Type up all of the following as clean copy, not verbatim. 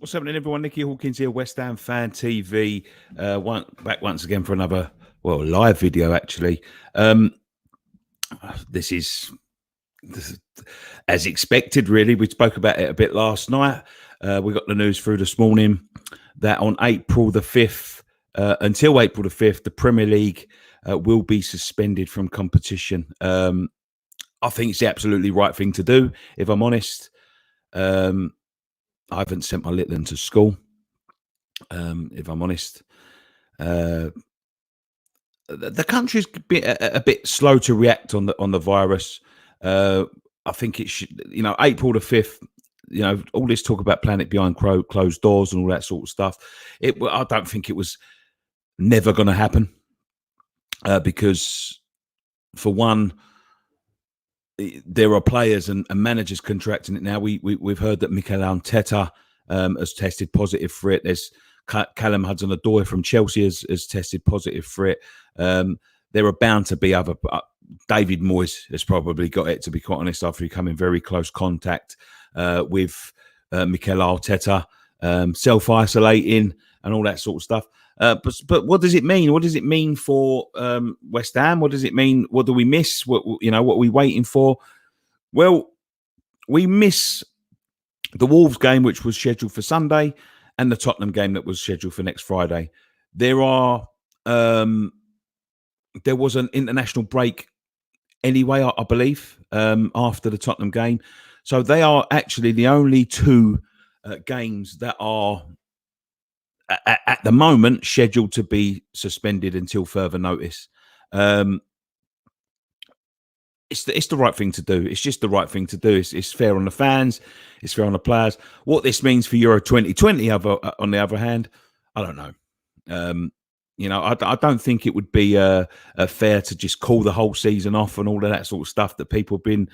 What's happening, everyone? Nicky Hawkins here, West Ham Fan TV. Back once again for another, live video, actually. This is as expected, really. We spoke about it a bit last night. We got the news through this morning that on April the 5th, until April the 5th, the Premier League will be suspended from competition. I think it's the absolutely right thing to do, if I'm honest. I haven't sent my little one to school, if I'm honest. The country's a bit slow to react on the virus. I think it should, April the 5th, all this talk about playing it behind closed doors and all that sort of stuff. I don't think it was never going to happen because, for one, there are players and managers contracting it now. We've heard that Mikel Arteta has tested positive for it. There's Callum Hudson-Odoi from Chelsea has tested positive for it. There are bound to be other. David Moyes has probably got it, to be quite honest, after he come in very close contact with Mikel Arteta, self-isolating and all that sort of stuff. But what does it mean? What does it mean for West Ham? What does it mean? What do we miss? What are we waiting for? Well, we miss the Wolves game, which was scheduled for Sunday, and the Tottenham game that was scheduled for next Friday. There was an international break anyway, I believe, after the Tottenham game. So they are actually the only two games that are at the moment scheduled to be suspended until further notice. It's the right thing to do. It's just the right thing to do. It's fair on the fans. It's fair on the players. What this means for Euro 2020, on the other hand, I don't know. I don't think it would be fair to just call the whole season off and all of that sort of stuff that people have been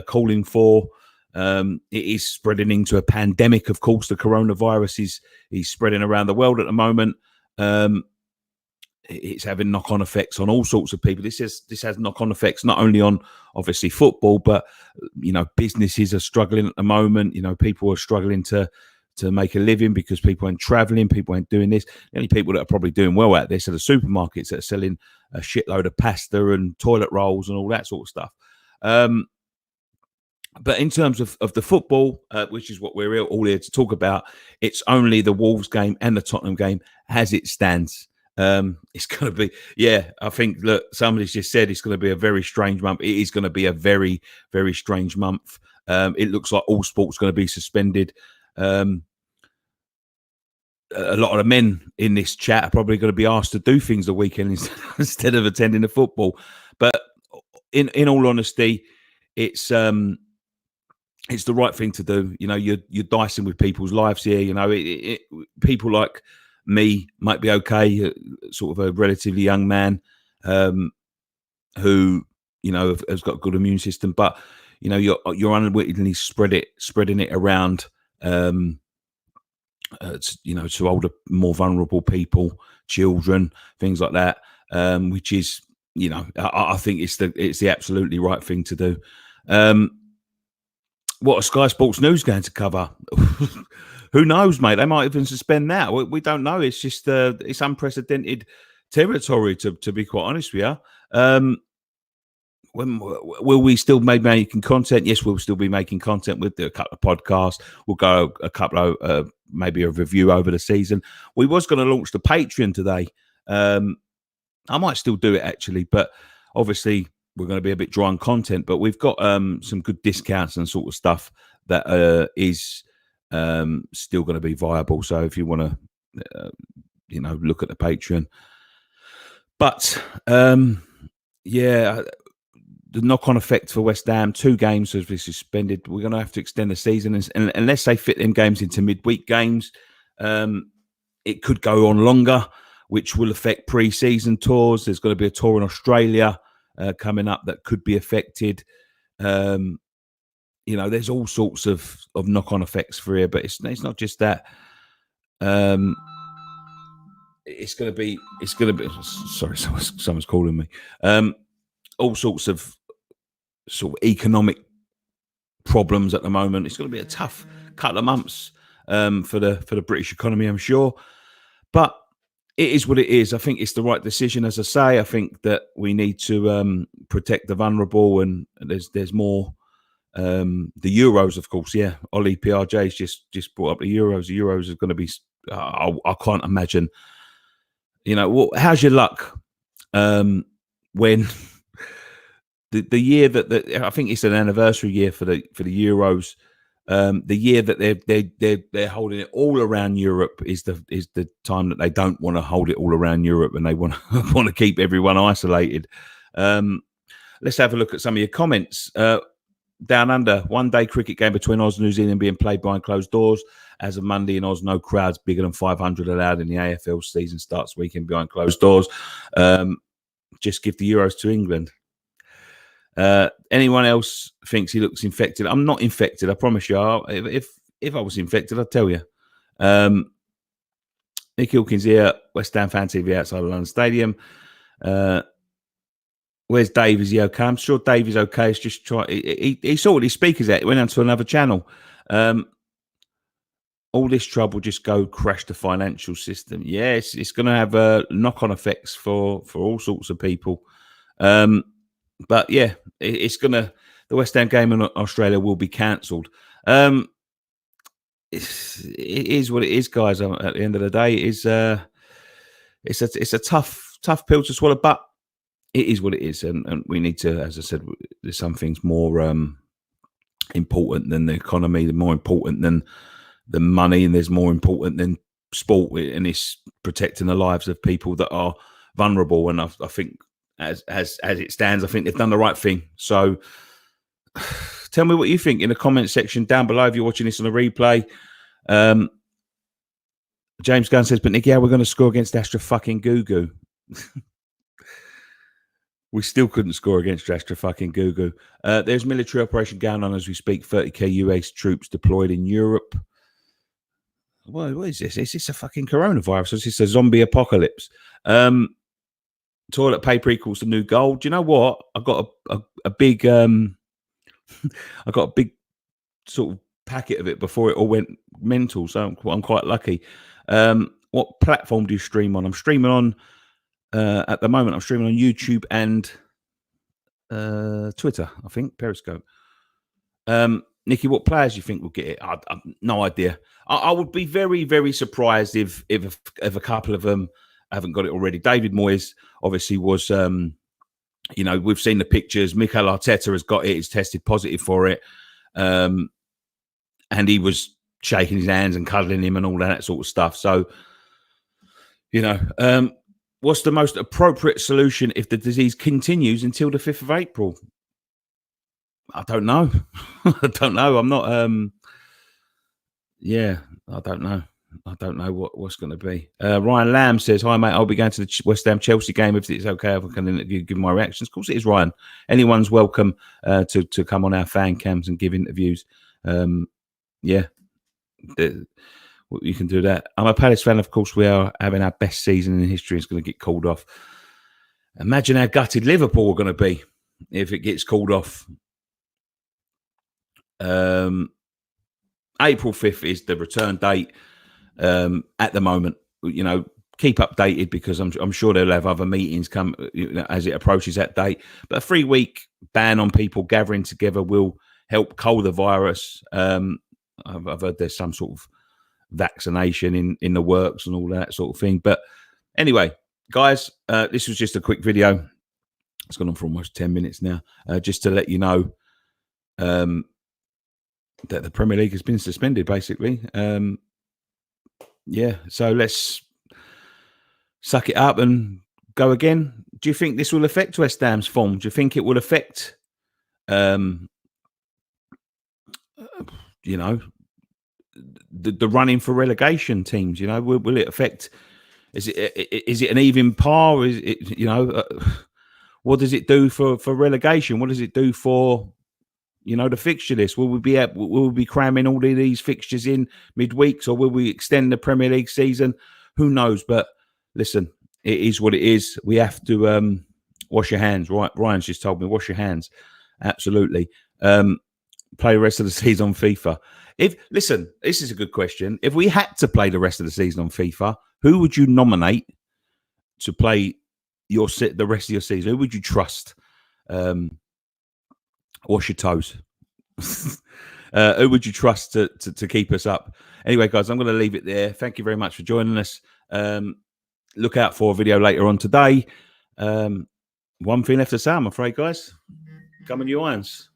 calling for. It is spreading into a pandemic, of course. The coronavirus is spreading around the world at the moment. It's having knock-on effects on all sorts of people. This has knock-on effects not only on, obviously, football, but businesses are struggling at the moment. People are struggling to make a living because people ain't traveling, people ain't doing this. The only people that are probably doing well at this are the supermarkets that are selling a shitload of pasta and toilet rolls and all that sort of stuff. But in terms of the football, which is what we're all here to talk about, it's only the Wolves game and the Tottenham game as it stands. It's going to be, I think, look, somebody's just said it's going to be a very strange month. It is going to be a very, very strange month. It looks like all sport's going to be suspended. A lot of the men in this chat are probably going to be asked to do things the weekend instead of attending the football. But in all honesty, it's the right thing to do. You're dicing with people's lives here. People like me might be okay, sort of a relatively young man who has got a good immune system, but you're unwittingly spreading it around to older, more vulnerable people, children, things like that, which is I think it's the absolutely right thing to do. What are Sky Sports News going to cover? Who knows, mate? They might even suspend that. We don't know. It's just it's unprecedented territory, to be quite honest with you. When will we still be making content? Yes, we'll still be making content with a couple of podcasts. We'll go a couple of maybe a review over the season. We was going to launch the Patreon today. I might still do it actually, but obviously we're going to be a bit dry on content. But we've got some good discounts and sort of stuff that is still going to be viable. So if you want to, look at the Patreon. But the knock-on effect for West Ham, 2 games have been suspended. We're going to have to extend the season, and unless they fit them games into midweek games, it could go on longer, which will affect pre-season tours. There's going to be a tour in Australia coming up that could be affected. There's all sorts of knock-on effects for here, but it's not just that. It's going to be. Sorry, someone's calling me. All sorts of economic problems at the moment. It's going to be a tough couple of months for the British economy, I'm sure. But it is what it is. I think it's the right decision, as I say. I think that we need to protect the vulnerable, and there's more. The Euros, of course, yeah. Ollie PRJ's just brought up the Euros. The Euros are going to be. I can't imagine. How's your luck when the year that I think it's an anniversary year for the Euros. The year that they're holding it all around Europe is the time that they don't want to hold it all around Europe, and they want to keep everyone isolated. Let's have a look at some of your comments. Down under, one-day cricket game between Oz and New Zealand being played behind closed doors. As of Monday in Oz, no crowds bigger than 500 allowed in the AFL season starts weekend behind closed doors. Just give the Euros to England. Anyone else thinks he looks infected? I'm not infected, I promise you. If I was infected, I'd tell you. Nick Hilkins here, West Ham Fan TV outside of London Stadium. Where's Dave? Is he okay? I'm sure Dave is okay. It's just he sorted his speakers out. He went on to another channel. All this trouble just go crash the financial system. Yes, it's going to have knock-on effects for all sorts of people. But yeah, it's going to. The West Ham game in Australia will be cancelled. It is what it is, guys. At the end of the day, it's a tough pill to swallow, but it is what it is, and we need to, as I said, there's some things more important than the economy, more important than the money, and there's more important than sport, and it's protecting the lives of people that are vulnerable. And I think, as it stands, I think they've done the right thing. So, tell me what you think in the comment section down below if you're watching this on a replay. James Gunn says, "But Nicky, how we're going to score against Astra fucking Gugu?" We still couldn't score against Astra fucking Gugu. There's military operation going on as we speak. 30k US troops deployed in Europe. What is this? Is this a fucking coronavirus? Is this a zombie apocalypse? Toilet paper equals the new gold. Do you know what? I got a big I got a big sort of packet of it before it all went mental. So I'm quite lucky. What platform do you stream on? I'm streaming on. At the moment, I'm streaming on YouTube and Twitter, I think, Periscope. Nicky, what players do you think will get it? I've no idea. I would be very, very surprised if a couple of them haven't got it already. David Moyes obviously was, we've seen the pictures. Mikel Arteta has got it. He's tested positive for it. And he was shaking his hands and cuddling him and all that sort of stuff. So, what's the most appropriate solution if the disease continues until the 5th of April? I don't know. I don't know. I'm not. I don't know. I don't know what's going to be. Ryan Lamb says, "Hi, mate. I'll be going to the West Ham Chelsea game if it's okay. If I can give my reactions." Of course, it is, Ryan. Anyone's welcome to come on our fan cams and give interviews. You can do that. I'm a Palace fan, of course. We are having our best season in history. It's going to get called off. Imagine how gutted Liverpool are going to be if it gets called off. April 5th is the return date. At the moment, keep updated because I'm sure they'll have other meetings come as it approaches that date. But a 3-week ban on people gathering together will help cull the virus. I've heard there's some sort of vaccination in the works and all that sort of thing. But anyway, guys, this was just a quick video. It's gone on for almost 10 minutes now, just to let you know that the Premier League has been suspended, basically. So let's suck it up and go again. Do you think this will affect West Ham's form? Do you think it will affect the running for relegation teams? Will it affect? Is it an even par? Is it what does it do for relegation? What does it do for the fixture list? Will we be cramming all of these fixtures in midweeks, or will we extend the Premier League season? Who knows? But listen, it is what it is. We have to wash your hands. Right, Ryan's just told me wash your hands. Absolutely. play the rest of the season on FIFA. Listen, this is a good question. If we had to play the rest of the season on FIFA, who would you nominate to play the rest of your season? Who would you trust? Wash your toes. Who would you trust to keep us up? Anyway, guys, I'm going to leave it there. Thank you very much for joining us. Look out for a video later on today. One thing left to say, I'm afraid, guys. Come on, you irons.